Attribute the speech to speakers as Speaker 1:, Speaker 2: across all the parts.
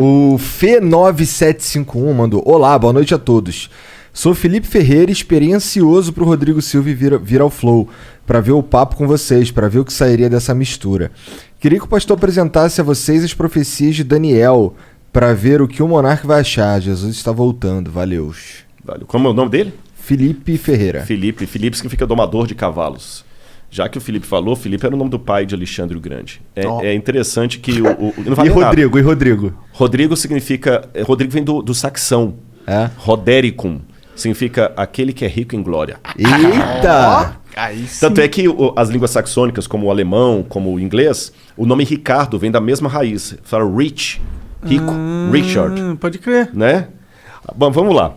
Speaker 1: O F9751 mandou: Olá, boa noite a todos. Sou Felipe Ferreira, experiencioso pro Rodrigo Silva vir ao Flow, para ver o papo com vocês, para ver o que sairia dessa mistura. Queria que o pastor apresentasse a vocês as profecias de Daniel, para ver o que o monarca vai achar. Jesus está voltando, valeu.
Speaker 2: Como é o nome dele?
Speaker 1: Felipe Ferreira.
Speaker 2: Felipe significa domador de cavalos. Já que o Felipe falou, Felipe era o nome do pai de Alexandre o Grande. É interessante que não vale
Speaker 1: Rodrigo,
Speaker 2: nada.
Speaker 1: E Rodrigo?
Speaker 2: Rodrigo significa... Rodrigo vem do saxão. Rodericum. Significa aquele que é rico em glória.
Speaker 1: Eita!
Speaker 2: Tanto é que as línguas saxônicas, como o alemão, como o inglês, o nome Ricardo vem da mesma raiz. Fala rich, rico, Richard.
Speaker 3: Pode crer.
Speaker 2: Né? Bom, vamos lá.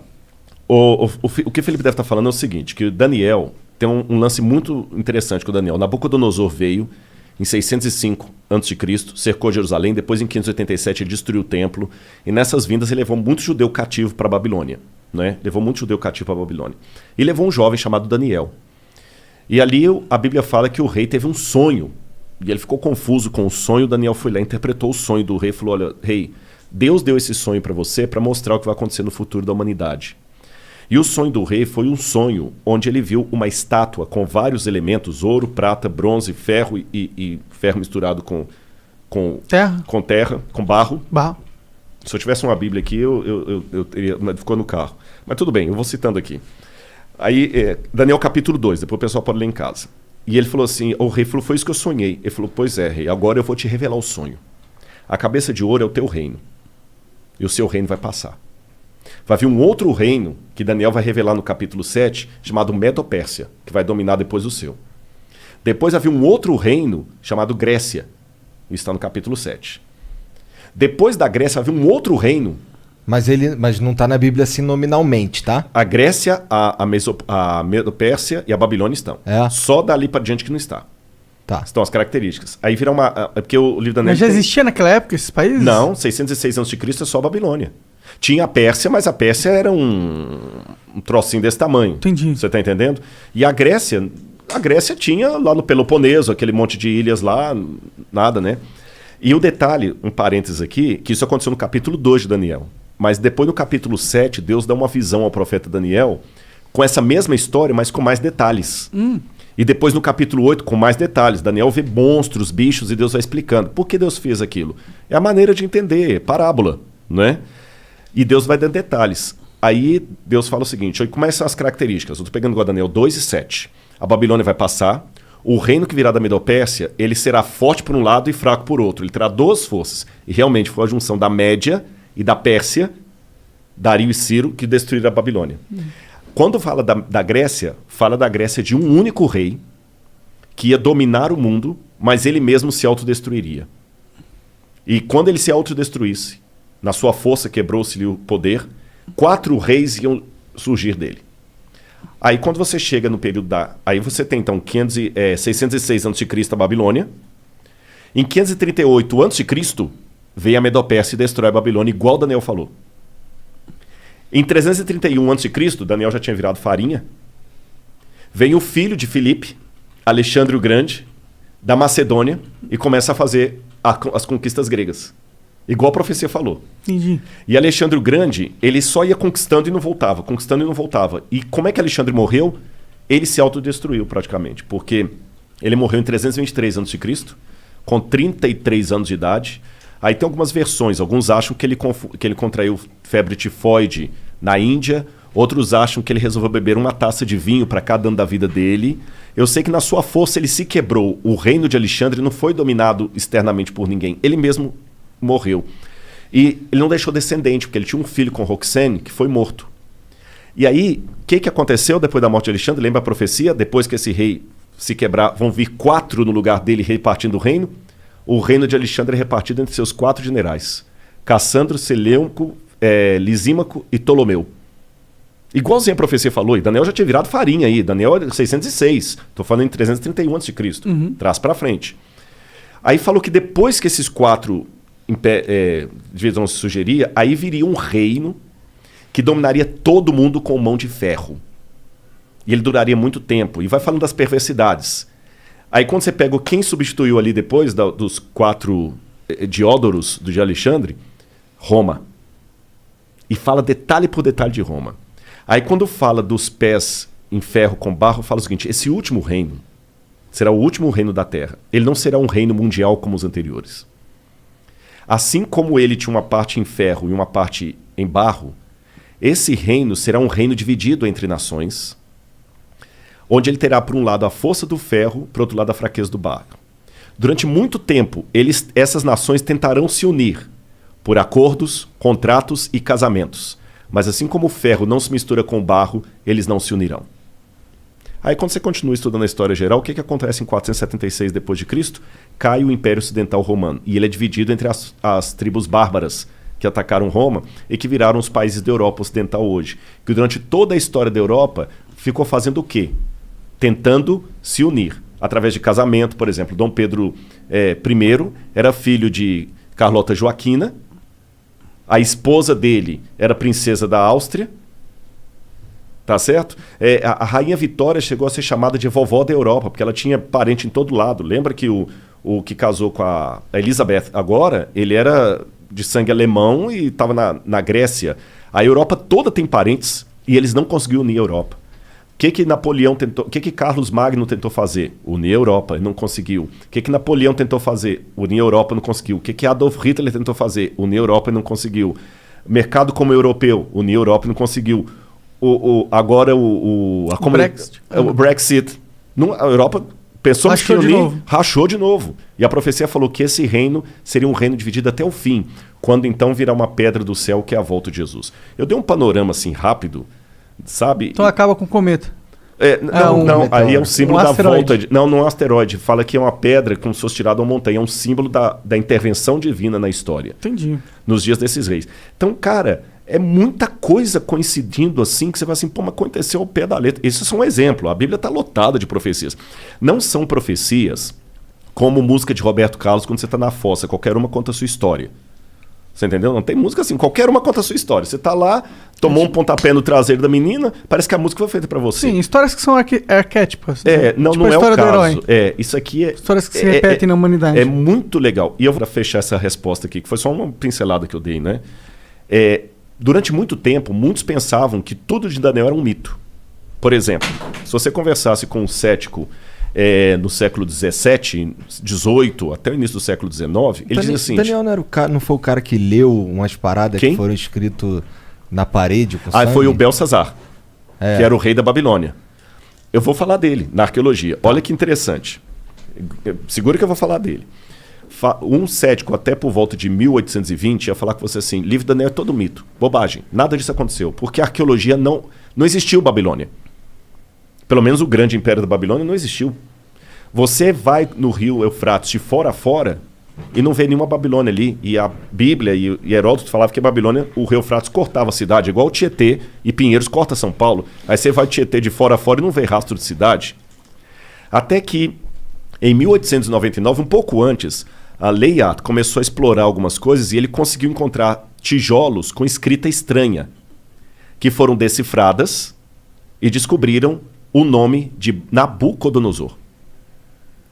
Speaker 2: O que o Felipe deve estar falando é o seguinte, que o Daniel... Tem um lance muito interessante com o Daniel. Nabucodonosor veio em 605 a.C., cercou Jerusalém, depois em 587 ele destruiu o templo, e nessas vindas ele levou muito judeu cativo para a Babilônia. Né? Levou muito judeu cativo para a Babilônia. E levou um jovem chamado Daniel. E ali a Bíblia fala que o rei teve um sonho, e ele ficou confuso com o sonho. Daniel foi lá, interpretou o sonho do rei e falou: olha, rei, Deus deu esse sonho para você para mostrar o que vai acontecer no futuro da humanidade. E o sonho do rei foi um sonho onde ele viu uma estátua com vários elementos: ouro, prata, bronze, ferro e ferro misturado com terra, com barro. Se eu tivesse uma Bíblia aqui, eu teria, mas ficou no carro. Mas tudo bem, eu vou citando aqui. Aí, Daniel capítulo 2, depois o pessoal pode ler em casa. E ele falou assim, o rei falou: foi isso que eu sonhei. Ele falou: pois é, rei, agora eu vou te revelar o sonho. A cabeça de ouro é o teu reino. E o seu reino vai passar. Vai vir um outro reino, que Daniel vai revelar no capítulo 7, chamado Medo-Pérsia, que vai dominar depois o seu. Depois vai vir um outro reino, chamado Grécia. Isso está no capítulo 7. Depois da Grécia vai vir um outro reino.
Speaker 1: Mas não está na Bíblia assim nominalmente, tá?
Speaker 2: A Grécia, a Medo-Pérsia e a Babilônia estão. Só dali para diante que não está.
Speaker 1: Tá.
Speaker 2: Estão as características. Aí vira uma... É porque o livro da
Speaker 3: Mas já existia naquela época esses países?
Speaker 2: Não, 606 a.C. é só a Babilônia. Tinha a Pérsia, mas a Pérsia era um trocinho desse tamanho.
Speaker 3: Entendi.
Speaker 2: Você está entendendo? E a Grécia tinha lá no Peloponeso, aquele monte de ilhas lá, nada, né? E o detalhe, um parênteses aqui, que isso aconteceu no capítulo 2 de Daniel. Mas depois no capítulo 7, Deus dá uma visão ao profeta Daniel com essa mesma história, mas com mais detalhes. E depois no capítulo 8, com mais detalhes. Daniel vê monstros, bichos, e Deus vai explicando. Por que Deus fez aquilo? É a maneira de entender, parábola, né? E Deus vai dando detalhes. Aí Deus fala o seguinte, como são as características? Eu estou pegando igual Daniel 2 e 7. A Babilônia vai passar, o reino que virá da Medo-Pérsia, ele será forte por um lado e fraco por outro. Ele terá duas forças. E realmente foi a junção da Média e da Pérsia, Dario e Ciro, que destruíram a Babilônia. Quando fala da Grécia, fala da Grécia de um único rei que ia dominar o mundo, mas ele mesmo se autodestruiria. E quando ele se autodestruísse, na sua força quebrou-se-lhe o poder, 4 reis iam surgir dele. Aí quando você chega no período aí você tem então 606 a.C. a Babilônia. Em 538 a.C. vem a Medo-Pérsia e destrói a Babilônia, igual Daniel falou. Em 331 a.C., Daniel já tinha virado farinha, vem o filho de Filipe, Alexandre o Grande, da Macedônia, e começa a fazer as conquistas gregas. Igual a profecia falou.
Speaker 3: Entendi.
Speaker 2: E Alexandre o Grande, ele só ia conquistando e não voltava, conquistando e não voltava. E como é que Alexandre morreu? Ele se autodestruiu praticamente, porque ele morreu em 323 a.C., com 33 anos de idade. Aí tem algumas versões, alguns acham que ele contraiu febre tifoide na Índia, outros acham que ele resolveu beber uma taça de vinho para cada ano da vida dele. Eu sei que na sua força ele se quebrou. O reino de Alexandre não foi dominado externamente por ninguém, ele mesmo morreu. E ele não deixou descendente, porque ele tinha um filho com Roxane que foi morto. E aí, o que aconteceu depois da morte de Alexandre? Lembra a profecia? Depois que esse rei se quebrar, vão vir 4 no lugar dele repartindo o reino. O reino de Alexandre é repartido entre seus 4 generais: Cassandro, Seleuco, Lisímaco e Ptolomeu. Igualzinho a profecia falou, e Daniel já tinha virado farinha aí. Daniel é 606, estou falando em 331 a.C., traz para frente. Aí falou que depois que esses 4 divisões se sugeria, aí viria um reino que dominaria todo mundo com mão de ferro. E ele duraria muito tempo. E vai falando das perversidades. Aí quando você pega quem substituiu ali depois dos 4 Diódoros de Alexandre, Roma. E fala detalhe por detalhe de Roma. Aí quando fala dos pés em ferro com barro, fala o seguinte: esse último reino será o último reino da terra. Ele não será um reino mundial como os anteriores. Assim como ele tinha uma parte em ferro e uma parte em barro, esse reino será um reino dividido entre nações, onde ele terá, por um lado, a força do ferro, por outro lado, a fraqueza do barro. Durante muito tempo, essas nações tentarão se unir por acordos, contratos e casamentos. Mas assim como o ferro não se mistura com o barro, eles não se unirão. Aí quando você continua estudando a história geral, o que acontece em 476 d.C.? Cai o Império Ocidental Romano. E ele é dividido entre as tribos bárbaras que atacaram Roma e que viraram os países da Europa Ocidental hoje. Que durante toda a história da Europa ficou fazendo o quê? Tentando se unir. Através de casamento, por exemplo. Dom Pedro I era filho de Carlota Joaquina. A esposa dele era princesa da Áustria. Tá certo? A Rainha Vitória chegou a ser chamada de vovó da Europa, porque ela tinha parente em todo lado. Lembra que o que casou com a Elizabeth agora, ele era de sangue alemão e estava na Grécia. A Europa toda tem parentes e eles não conseguiram unir a Europa. O que Napoleão tentou? O que Carlos Magno tentou fazer? Unir a Europa, ele não conseguiu. O que Napoleão tentou fazer? Unir a Europa, não conseguiu. O que Adolf Hitler tentou fazer? Unir a Europa e não conseguiu. Mercado como europeu, unir a Europa e não conseguiu. Agora o Brexit. A Europa pensou que rachou de novo. E a profecia falou que esse reino seria um reino dividido até o fim, quando então virá uma pedra do céu, que é a volta de Jesus. Eu dei um panorama assim rápido, sabe?
Speaker 3: Então acaba com o cometa.
Speaker 2: Não, aí é um símbolo da volta. Não é um asteroide. Fala que é uma pedra como se fosse tirada uma montanha. É um símbolo da intervenção divina na história.
Speaker 3: Entendi.
Speaker 2: Nos dias desses reis. Então, cara, é muita coisa coincidindo assim que você vai assim, pô, mas aconteceu ao pé da letra. Isso é só um exemplo. A Bíblia está lotada de profecias. Não são profecias como música de Roberto Carlos quando você está na fossa. Qualquer uma conta a sua história. Você entendeu? Não tem música assim. Qualquer uma conta a sua história. Você tá lá, tomou um pontapé no traseiro da menina, parece que a música foi feita para você.
Speaker 3: Sim, histórias que são arquétipas.
Speaker 2: Não,
Speaker 3: tipo
Speaker 2: não é o caso.
Speaker 3: Do herói.
Speaker 2: Isso aqui é...
Speaker 3: Histórias que se repetem na humanidade.
Speaker 2: É muito legal. E eu vou fechar essa resposta aqui, que foi só uma pincelada que eu dei, né? Durante muito tempo, muitos pensavam que tudo de Daniel era um mito. Por exemplo, se você conversasse com um cético no século XVII, XVIII, até o início do século XIX, ele dizia assim...
Speaker 1: Daniel não foi o cara que leu umas paradas que foram escritas na parede com sangue?
Speaker 2: Foi o Belsazar, que era o rei da Babilônia. Eu vou falar dele na arqueologia. Olha que interessante. Segura que eu vou falar dele. Um cético, até por volta de 1820, ia falar com você assim: livro de Daniel é todo mito, bobagem, nada disso aconteceu, porque a arqueologia não existiu Babilônia. Pelo menos o grande império da Babilônia não existiu. Você vai no rio Eufrates de fora a fora e não vê nenhuma Babilônia ali. E a Bíblia e Heródoto falavam que a Babilônia, o rio Eufrates cortava a cidade, igual o Tietê e Pinheiros corta São Paulo. Aí você vai Tietê de fora a fora e não vê rastro de cidade. Até que, em 1899, um pouco antes, a Layard começou a explorar algumas coisas e ele conseguiu encontrar tijolos com escrita estranha, que foram decifradas e descobriram o nome de Nabucodonosor.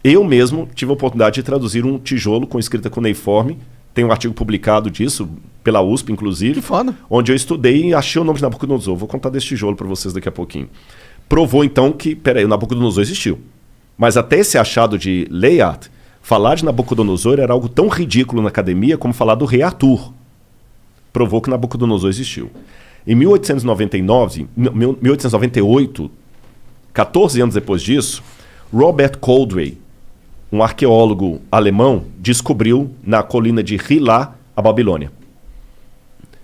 Speaker 2: Eu mesmo tive a oportunidade de traduzir um tijolo com escrita cuneiforme. Tem um artigo publicado disso, pela USP, inclusive. Que
Speaker 3: foda.
Speaker 2: Onde eu estudei e achei o nome de Nabucodonosor. Vou contar desse tijolo para vocês daqui a pouquinho. Provou, então, que, o Nabucodonosor existiu. Mas até esse achado de Layard, falar de Nabucodonosor era algo tão ridículo na academia como falar do rei Arthur. Provou que Nabucodonosor existiu. Em 1898, 14 anos depois disso, Robert Coldewey, um arqueólogo alemão, descobriu na colina de Hilá a Babilônia.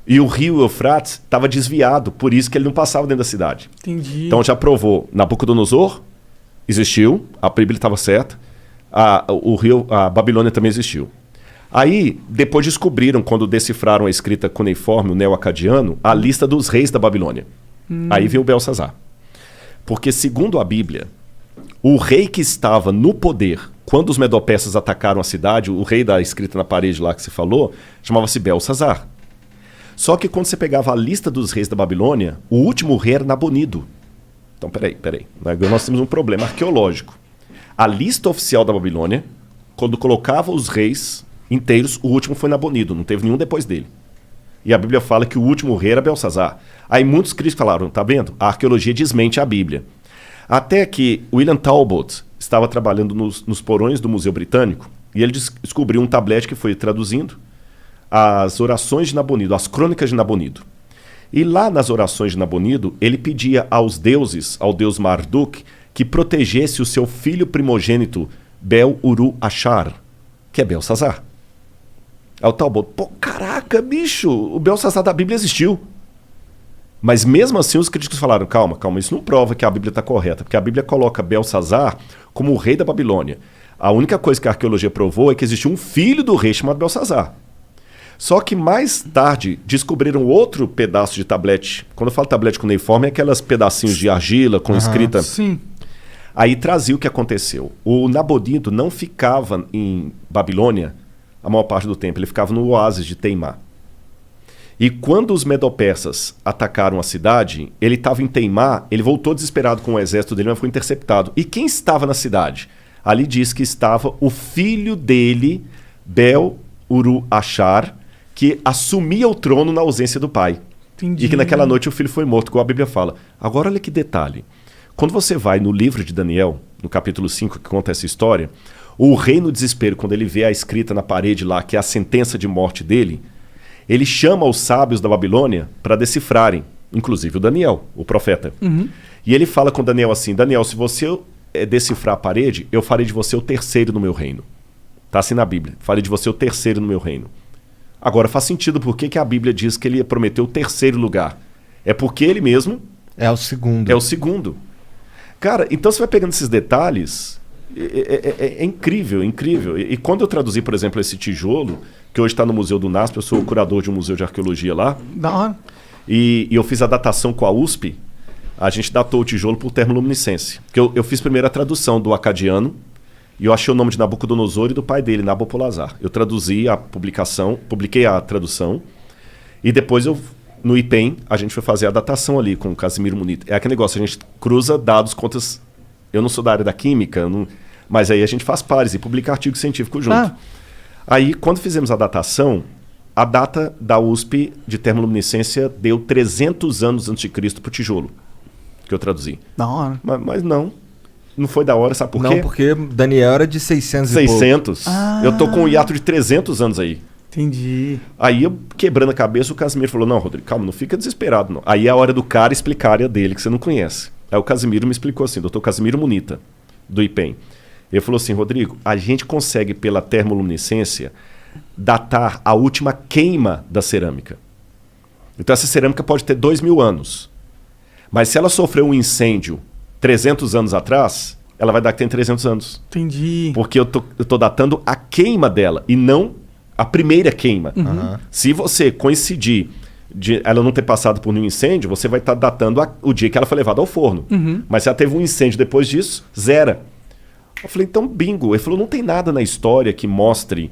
Speaker 2: E o rio Eufrates estava desviado, por isso que ele não passava dentro da cidade.
Speaker 3: Entendi.
Speaker 2: Então já provou, Nabucodonosor existiu, a Bíblia estava certa, a Babilônia também existiu. Aí, depois descobriram, quando decifraram a escrita cuneiforme, o neo-acadiano, a lista dos reis da Babilônia. Aí veio o Belsazar. Porque, segundo a Bíblia, o rei que estava no poder quando os medo-persas atacaram a cidade, o rei da escrita na parede lá que se falou, chamava-se Belsazar. Só que quando você pegava a lista dos reis da Babilônia, o último rei era Nabonido. Então, peraí. Agora nós temos um problema arqueológico. A lista oficial da Babilônia, quando colocava os reis inteiros, o último foi Nabonido, não teve nenhum depois dele. E a Bíblia fala que o último rei era Belsazar. Aí muitos críticos falaram, tá vendo? A arqueologia desmente a Bíblia. Até que William Talbot estava trabalhando nos porões do Museu Britânico e ele descobriu um tablete que foi traduzindo as orações de Nabonido, as crônicas de Nabonido. E lá nas orações de Nabonido, ele pedia aos deuses, ao deus Marduk, que protegesse o seu filho primogênito, Bel-Uru-Achar, que é Belsazar. Aí o Talbot, pô, caraca, bicho, o Belsazar da Bíblia existiu. Mas mesmo assim os críticos falaram, calma, isso não prova que a Bíblia está correta, porque a Bíblia coloca Belsazar como o rei da Babilônia. A única coisa que a arqueologia provou é que existiu um filho do rei chamado Belsazar. Só que mais tarde descobriram outro pedaço de tablete. Quando eu falo tablete cuneiforme, é aquelas pedacinhos de argila com escrita.
Speaker 3: Sim.
Speaker 2: Aí trazia o que aconteceu. O Nabonido não ficava em Babilônia a maior parte do tempo, ele ficava no oásis de Teimá. E quando os medo-persas atacaram a cidade, ele estava em Teimá, ele voltou desesperado com o exército dele, mas foi interceptado. E quem estava na cidade? Ali diz que estava o filho dele, Bel-Uru-Achar, que assumia o trono na ausência do pai.
Speaker 3: Entendi.
Speaker 2: E que naquela noite o filho foi morto, como a Bíblia fala. Agora olha que detalhe. Quando você vai no livro de Daniel, no capítulo 5, que conta essa história, o rei no desespero, quando ele vê a escrita na parede lá, que é a sentença de morte dele, ele chama os sábios da Babilônia para decifrarem, inclusive o Daniel, o profeta.
Speaker 3: Uhum.
Speaker 2: E ele fala com Daniel assim, Daniel, se você decifrar a parede, eu farei de você o terceiro no meu reino. Está assim na Bíblia, farei de você o terceiro no meu reino. Agora faz sentido por que a Bíblia diz que ele prometeu o terceiro lugar. É porque ele mesmo...
Speaker 1: É o segundo.
Speaker 2: É o segundo. Cara, então você vai pegando esses detalhes, é incrível, incrível. E quando eu traduzi, por exemplo, esse tijolo, que hoje está no Museu do NASP, eu sou o curador de um museu de arqueologia lá,
Speaker 3: Da hora.
Speaker 2: e eu fiz a datação com a USP, a gente datou o tijolo por termoluminescência. Porque eu fiz primeiro a tradução do acadiano, e eu achei o nome de Nabucodonosor e do pai dele, Nabopolassar. Eu traduzi a publicação, publiquei a tradução, e depois no IPEM, a gente foi fazer a datação ali com o Casimiro Munita. É aquele negócio, a gente cruza dados, contas... Eu não sou da área da química, mas aí a gente faz pares e publica artigo científico junto.
Speaker 3: Ah.
Speaker 2: Aí, quando fizemos a datação, a data da USP de termoluminescência deu 300 anos antes de Cristo para o tijolo, que eu traduzi.
Speaker 3: Da hora.
Speaker 2: Mas não foi da hora, sabe por quê?
Speaker 1: Não, porque Daniel era de 600 e pouco.
Speaker 2: 600. Eu tô com um hiato de 300 anos aí.
Speaker 3: Entendi.
Speaker 2: Aí eu, quebrando a cabeça, o Casimiro falou, não, Rodrigo, calma, não fica desesperado, não. Aí é a hora do cara explicar a área dele, que você não conhece. Aí o Casimiro me explicou assim, doutor Casimiro Munita, do IPEM. Ele falou assim, Rodrigo, a gente consegue, pela termoluminescência, datar a última queima da cerâmica. Então essa cerâmica pode ter 2.000 anos. Mas se ela sofreu um incêndio 300 anos atrás, ela vai dar que tem 300 anos.
Speaker 3: Entendi.
Speaker 2: Porque eu tô datando a queima dela e não a primeira queima.
Speaker 1: Uhum.
Speaker 2: Se você coincidir de ela não ter passado por nenhum incêndio, você vai estar datando o dia que ela foi levada ao forno.
Speaker 3: Uhum.
Speaker 2: Mas se ela teve um incêndio depois disso, zera. Eu falei, então bingo. Ele falou, não tem nada na história que mostre.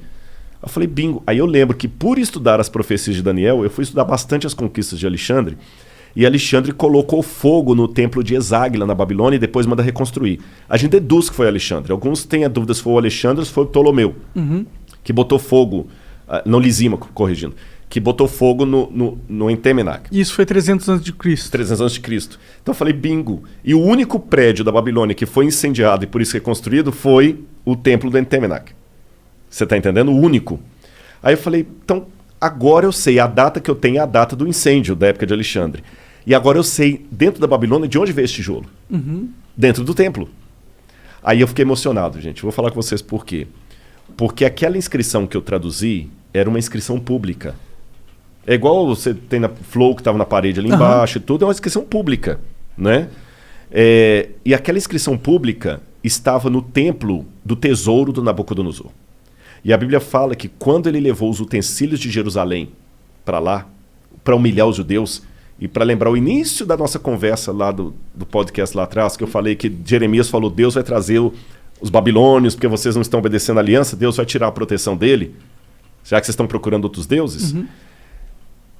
Speaker 2: Eu falei, bingo. Aí eu lembro que por estudar as profecias de Daniel, eu fui estudar bastante as conquistas de Alexandre, e Alexandre colocou fogo no templo de Eságuila, na Babilônia, e depois manda reconstruir. A gente deduz que foi Alexandre. Alguns têm a dúvida se foi o Alexandre ou se foi o Ptolomeu, que botou fogo, não Lisímaco, corrigindo, que botou fogo no Entemenac.
Speaker 3: Isso foi 300 anos de Cristo.
Speaker 2: 300 anos de Cristo. Então eu falei, bingo. E o único prédio da Babilônia que foi incendiado e por isso reconstruído foi o templo do Entemenac. Você está entendendo? O único. Aí eu falei, então agora eu sei, a data que eu tenho é a data do incêndio da época de Alexandre. E agora eu sei, dentro da Babilônia, de onde veio esse tijolo. Dentro do templo. Aí eu fiquei emocionado, gente. Vou falar com vocês por quê. Porque aquela inscrição que eu traduzi era uma inscrição pública. É igual você tem na Flow, que estava na parede ali embaixo e tudo, é uma inscrição pública, né? E aquela inscrição pública estava no templo do tesouro do Nabucodonosor. E a Bíblia fala que quando ele levou os utensílios de Jerusalém para lá, para humilhar os judeus, e para lembrar o início da nossa conversa lá do podcast lá atrás, que eu falei que Jeremias falou, Deus vai trazer os babilônios, porque vocês não estão obedecendo a aliança, Deus vai tirar a proteção dele, já que vocês estão procurando outros deuses.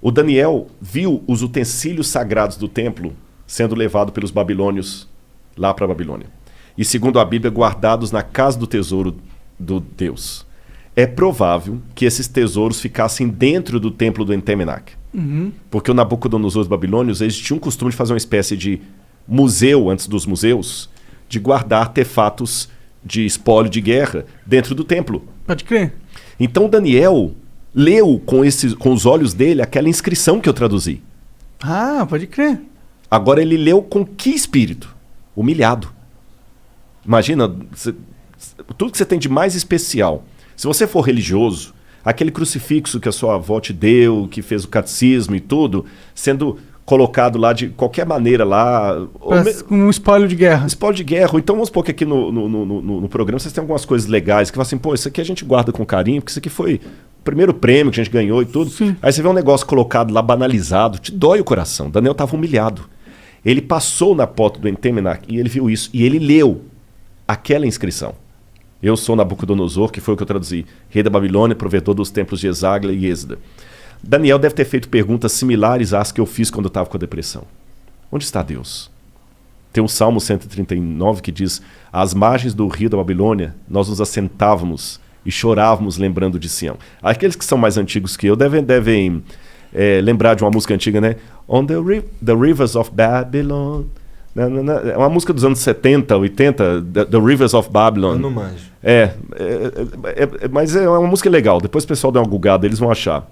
Speaker 2: O Daniel viu os utensílios sagrados do templo sendo levados pelos babilônios lá para a Babilônia. E segundo a Bíblia, guardados na casa do tesouro do Deus. É provável que esses tesouros ficassem dentro do templo do Entemenac. Porque o Nabucodonosor dos babilônios, eles tinham o costume de fazer uma espécie de museu, antes dos museus, de guardar artefatos de espólio de guerra dentro do templo.
Speaker 3: Pode crer.
Speaker 2: Então Daniel leu com os olhos dele aquela inscrição que eu traduzi.
Speaker 3: Ah, pode crer.
Speaker 2: Agora ele leu com que espírito? Humilhado. Imagina, tudo que você tem de mais especial. Se você for religioso, aquele crucifixo que a sua avó te deu, que fez o catecismo e tudo, sendo colocado lá de qualquer maneira lá...
Speaker 3: Com um espólio de guerra.
Speaker 2: Espólio de guerra. Ou então vamos supor que aqui no programa vocês têm algumas coisas legais, que falam assim, pô, isso aqui a gente guarda com carinho, porque isso aqui foi o primeiro prêmio que a gente ganhou e tudo.
Speaker 3: Sim.
Speaker 2: Aí você vê um negócio colocado lá, banalizado, te dói o coração. Daniel estava humilhado. Ele passou na porta do Entemenac e ele viu isso. E ele leu aquela inscrição. Eu sou Nabucodonosor, que foi o que eu traduzi. Rei da Babilônia, provedor dos templos de Esagla e Êxodo. Daniel deve ter feito perguntas similares às que eu fiz quando eu estava com a depressão. Onde está Deus? Tem o Salmo 139 que diz: às margens do rio da Babilônia, nós nos assentávamos e chorávamos lembrando de Sião. Aqueles que são mais antigos que eu devem lembrar de uma música antiga, né? On the rivers of Babylon. É uma música dos anos 70, 80, The Rivers of Babylon.
Speaker 1: Eu não manjo.
Speaker 2: Mas é uma música legal. Depois o pessoal dá uma gulgada, eles vão achar.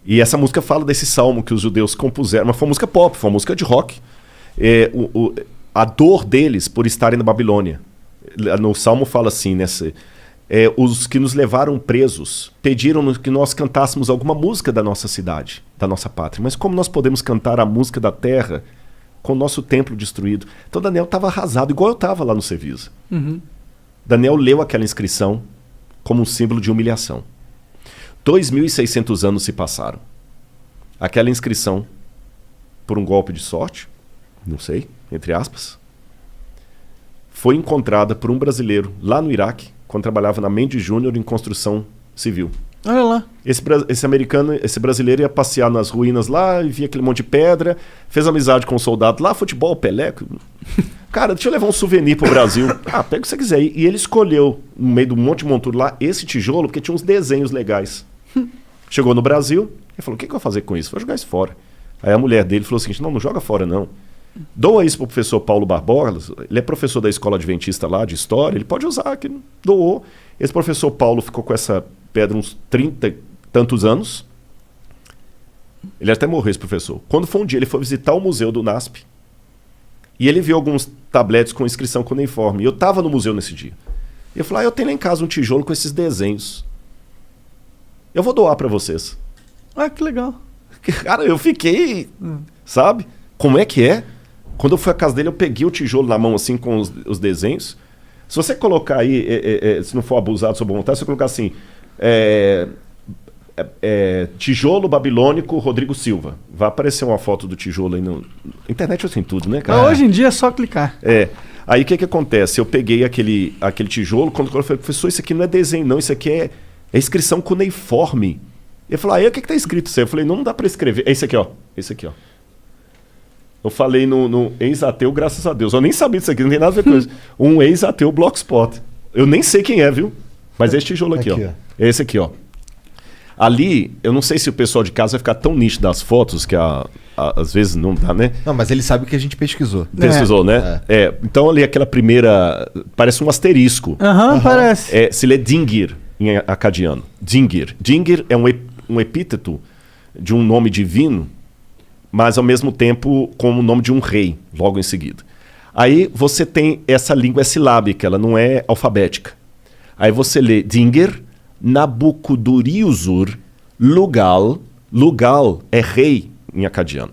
Speaker 2: E essa música fala desse salmo que os judeus compuseram. Mas foi uma música pop, foi uma música de rock. A dor deles por estarem na Babilônia. No salmo fala assim, os que nos levaram presos pediram que nós cantássemos alguma música da nossa cidade, da nossa pátria. Mas como nós podemos cantar a música da terra com o nosso templo destruído? Então Daniel estava arrasado, igual eu estava lá no Cevisa. Daniel leu aquela inscrição como um símbolo de humilhação. 2.600 anos se passaram. Aquela inscrição, por um golpe de sorte, não sei, entre aspas, foi encontrada por um brasileiro lá no Iraque, quando trabalhava na Mendes Júnior em construção civil.
Speaker 3: Olha lá.
Speaker 2: Esse brasileiro ia passear nas ruínas lá, e via aquele monte de pedra, fez amizade com um soldado lá, futebol, Pelé. Cara, deixa eu levar um souvenir pro Brasil. Pega o que você quiser. E ele escolheu, no meio do monte de monturo lá, esse tijolo, porque tinha uns desenhos legais. Chegou no Brasil, ele falou: o que eu vou fazer com isso? Vou jogar isso fora. Aí a mulher dele falou o seguinte: não joga fora não. Doa isso pro professor Paulo Barbosa, ele é professor da escola adventista lá, de história, ele pode usar, que doou. Esse professor Paulo ficou com essa pedra uns 30 e tantos anos. Ele até morreu, esse professor. Quando foi um dia, ele foi visitar o museu do NASP e ele viu alguns tabletes com inscrição cuneiforme. E eu estava no museu nesse dia. E eu falei: eu tenho lá em casa um tijolo com esses desenhos. Eu vou doar para vocês.
Speaker 3: Que legal.
Speaker 2: Cara, eu fiquei, sabe? Como é que é? Quando eu fui à casa dele, eu peguei o tijolo na mão assim com os desenhos. Se você colocar aí, se não for abusado sua boa vontade, se você colocar assim, tijolo babilônico Rodrigo Silva, vai aparecer uma foto do tijolo aí. Internet tem tudo, né, cara?
Speaker 3: Hoje em dia é só clicar.
Speaker 2: Aí o que acontece? Eu peguei aquele tijolo, quando eu falei: professor, isso aqui não é desenho não, isso aqui é inscrição cuneiforme. Ele falou: aí o que está escrito isso aí? Eu falei: não dá para escrever. É esse aqui, ó. Esse aqui, ó. Eu falei no ex-ateu, graças a Deus. Eu nem sabia disso aqui, não tem nada a ver com isso. Um ex-ateu Blogspot. Eu nem sei quem é, viu? Mas é esse tijolo aqui, ó. É esse aqui, ó. Ali, eu não sei se o pessoal de casa vai ficar tão nítido das fotos, que às vezes não dá, né?
Speaker 1: Não, mas ele sabe que a gente pesquisou.
Speaker 2: Pesquisou, né? Então ali aquela primeira... Parece um asterisco.
Speaker 3: Parece.
Speaker 2: Se lê Dingir em acadiano. Dingir. Dingir é um epíteto de um nome divino, mas ao mesmo tempo como o nome de um rei, logo em seguida. Aí você tem essa língua silábica, ela não é alfabética. Aí você lê Dingir, Nabucodonosor, Lugal. Lugal é rei em acadiano.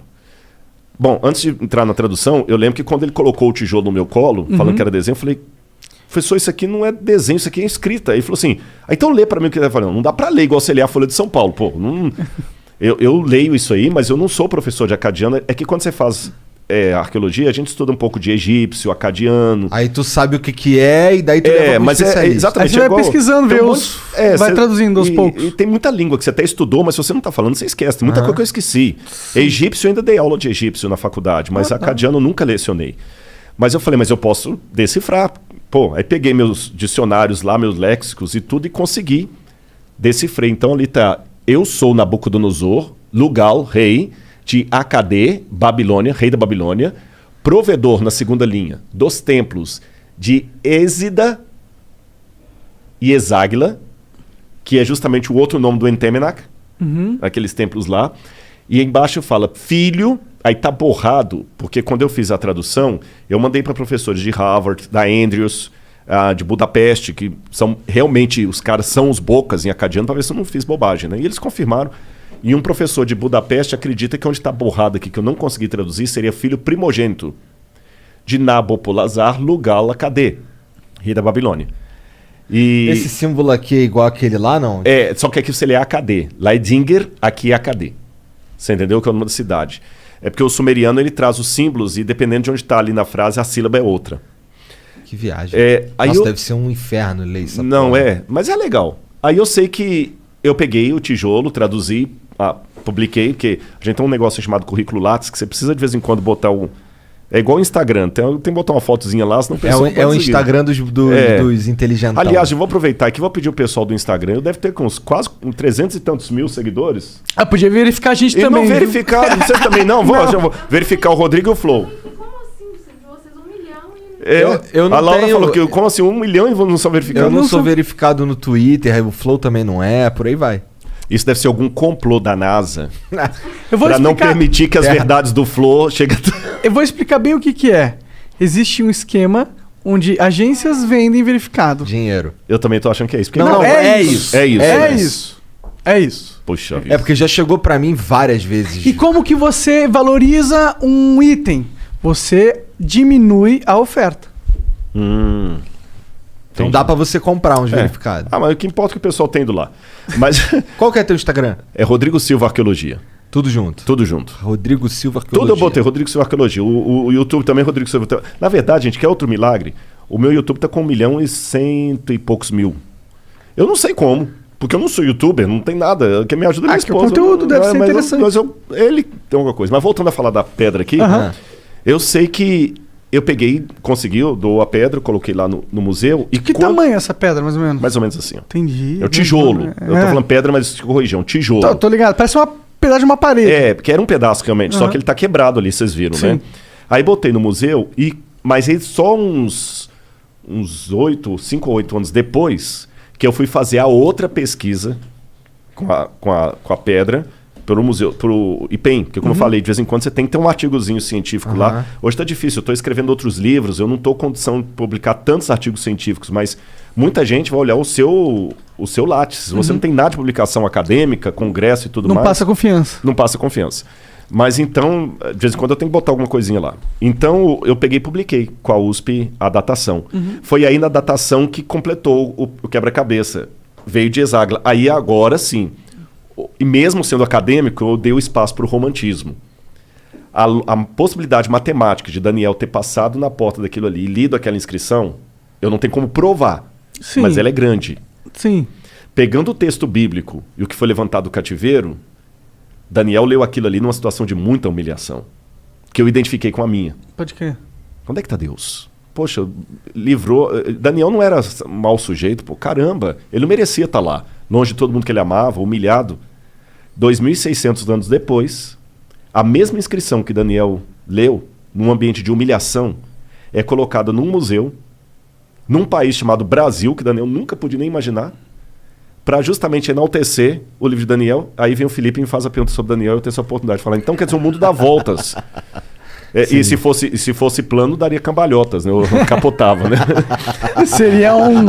Speaker 2: Bom, antes de entrar na tradução, eu lembro que quando ele colocou o tijolo no meu colo, falando que era desenho, eu falei: professor, isso aqui não é desenho, isso aqui é escrita. Aí ele falou assim: então lê para mim o que ele está falando. Não dá para ler igual você lê a Folha de São Paulo. Pô, não... Eu leio isso aí, mas eu não sou professor de acadiano. É que quando você faz arqueologia, a gente estuda um pouco de egípcio, acadiano. Aí
Speaker 1: tu sabe o que é e daí tu leva pro especialista.
Speaker 2: Exatamente.
Speaker 3: Aí você vai pesquisando, vai traduzindo aos poucos.
Speaker 2: E tem muita língua que você até estudou, mas se você não está falando, você esquece. Tem muita coisa que eu esqueci. Egípcio, eu ainda dei aula de egípcio na faculdade, mas acadiano eu nunca lecionei. Mas eu falei: mas eu posso decifrar. Pô, aí peguei meus dicionários lá, meus léxicos e tudo, e consegui decifrar. Então ali tá: eu sou Nabucodonosor, Lugal, rei de Acadê, Babilônia, rei da Babilônia, provedor na segunda linha dos templos de Êxida e Eságila, que é justamente o outro nome do Entemenac, aqueles templos lá. E embaixo fala filho, aí tá borrado, porque quando eu fiz a tradução, eu mandei para professores de Harvard, da Andrews, de Budapeste, que são realmente, os caras são os bocas em acadiano, para ver se eu não fiz bobagem, né? E eles confirmaram. E um professor de Budapeste acredita que onde está borrado aqui, que eu não consegui traduzir, seria filho primogênito de Nabopolassar Lugal Acadê, rei da Babilônia. E
Speaker 1: esse símbolo aqui é igual aquele lá, não?
Speaker 2: Só que aqui você lê Acadê. Lá é Dinger, aqui é Acadê. Você entendeu que é o nome da cidade? É porque o sumeriano ele traz os símbolos e dependendo de onde está ali na frase, a sílaba é outra.
Speaker 1: Que viagem. Nossa, deve ser um inferno ler isso.
Speaker 2: Não é, mas é legal. Aí eu sei que eu peguei o tijolo, traduzi, publiquei, porque a gente tem um negócio chamado currículo Lattes, que você precisa de vez em quando botar um... É igual o Instagram, tem que botar uma fotozinha lá, senão o pessoal
Speaker 1: é o Instagram dos inteligentes.
Speaker 2: Aliás, eu vou aproveitar aqui, vou pedir o pessoal do Instagram, eu deve ter com uns quase 300 e tantos mil seguidores.
Speaker 3: Podia verificar a gente
Speaker 2: e
Speaker 3: também.
Speaker 2: Não verificar, vocês também não? Vou verificar o Rodrigo e o Flow.
Speaker 4: Como assim? Vocês 1 milhão e...
Speaker 1: Eu não
Speaker 2: a Laura
Speaker 1: tenho...
Speaker 2: falou que, como assim, 1 milhão e não são verificados?
Speaker 1: Eu não sou verificado no Twitter, o Flow também não é, por aí vai.
Speaker 2: Isso deve ser algum complô da NASA
Speaker 3: para
Speaker 2: não permitir que as verdades do Flow cheguem...
Speaker 3: Eu vou explicar bem o que é. Existe um esquema onde agências vendem verificado.
Speaker 1: Dinheiro.
Speaker 2: Eu também tô achando que é isso.
Speaker 3: Não, é isso.
Speaker 2: É isso.
Speaker 3: É isso. É isso.
Speaker 2: Puxa vida.
Speaker 1: É porque já chegou pra mim várias vezes.
Speaker 3: E como que você valoriza um item? Você diminui a oferta.
Speaker 1: Então dá pra você comprar uns verificados.
Speaker 2: Mas o que importa é que o pessoal tem indo lá. Mas
Speaker 1: qual que é teu Instagram?
Speaker 2: É Rodrigo Silva Arqueologia.
Speaker 1: Tudo junto?
Speaker 2: Tudo junto.
Speaker 1: Rodrigo Silva Arqueologia.
Speaker 2: Tudo eu botei, Rodrigo Silva Arqueologia. O YouTube também, Rodrigo Silva. Na verdade, gente, quer outro milagre? O meu YouTube tá com 1.100.000 e poucos mil. Eu não sei como, porque eu não sou youtuber, não tem nada. Quem me ajuda é minha esposa.
Speaker 3: O conteúdo deve ser interessante.
Speaker 2: Ele tem alguma coisa. Mas voltando a falar da pedra aqui, eu sei que eu peguei, consegui, eu dou a pedra, coloquei lá no museu. E
Speaker 3: que tamanho é essa pedra, mais ou menos?
Speaker 2: Mais ou menos assim. Ó.
Speaker 3: Entendi.
Speaker 2: É o tijolo. Eu tô falando pedra, mas corrigi, é um tijolo.
Speaker 3: Tô ligado, parece uma pedaço de uma parede.
Speaker 2: Porque era um pedaço realmente, só que ele tá quebrado ali, vocês viram, né? Aí botei no museu, mas aí só uns 5 ou 8 anos depois, que eu fui fazer a outra pesquisa com a pedra pelo museu, pro IPEM, porque como eu falei, de vez em quando você tem que ter um artigozinho científico lá. Hoje tá difícil, eu tô escrevendo outros livros, eu não tô com condição de publicar tantos artigos científicos, mas muita gente vai olhar o seu Lattes. Se você não tem nada de publicação acadêmica, congresso e tudo mais...
Speaker 3: Não passa confiança.
Speaker 2: Não passa confiança. Mas então, de vez em quando eu tenho que botar alguma coisinha lá. Então, eu peguei e publiquei com a USP a datação. Foi aí na datação que completou o quebra-cabeça. Veio de Eságila. Aí agora sim... E mesmo sendo acadêmico, eu dei o espaço para o romantismo. A possibilidade matemática de Daniel ter passado na porta daquilo ali e lido aquela inscrição, eu não tenho como provar, mas ela é grande.
Speaker 3: Sim.
Speaker 2: Pegando o texto bíblico e o que foi levantado do cativeiro, Daniel leu aquilo ali numa situação de muita humilhação, que eu identifiquei com a minha.
Speaker 3: Pode crer.
Speaker 2: Onde é que está Deus? Poxa, livrou... Daniel não era mau sujeito, pô, caramba, ele não merecia estar lá, longe de todo mundo que ele amava, humilhado. 2.600 anos depois, a mesma inscrição que Daniel leu, num ambiente de humilhação, é colocada num museu, num país chamado Brasil, que Daniel nunca podia nem imaginar, para justamente enaltecer o livro de Daniel. Aí vem o Felipe e me faz a pergunta sobre Daniel, eu tenho essa oportunidade de falar, então quer dizer, o mundo dá voltas. E se fosse plano, daria cambalhotas, né? Eu capotava, né?
Speaker 3: Seria um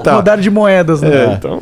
Speaker 3: rodar de moedas, né?
Speaker 2: Então...